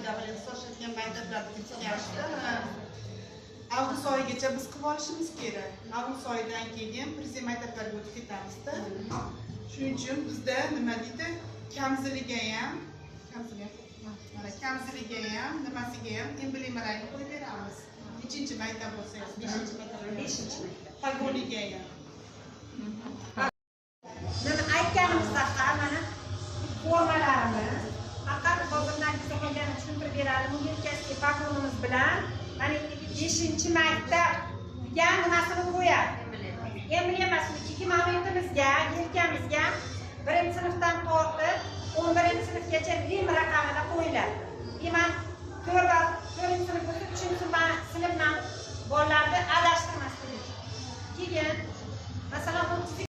davriyada so'rashadigan maktablarga kelishdi. Avgust oyigacha biz qilib olishimiz kerak. Avgust oyidan keyin prezident maktablarga o'tib ketamizda. Shuning uchun bizda nima deydi? Kamziliga ham, nimasiga ham emblemalarini qo'yib beramiz. Nechinchi maktab bo'lsa ham, 5-chi maktab. Pogoniga ham. Nima aytganimizda mana formalarimiz faqat hozirdan kelganini tushuntirib beradi. Bu yelkasiga pagonimiz bilan mana 5-chi maktab degan nimasini qo'yadi. Emblemasini chunki monumentimizga, yelkamizga 1-sinfdan tortib 11-sinfgacha Rim raqamida qo'yiladi.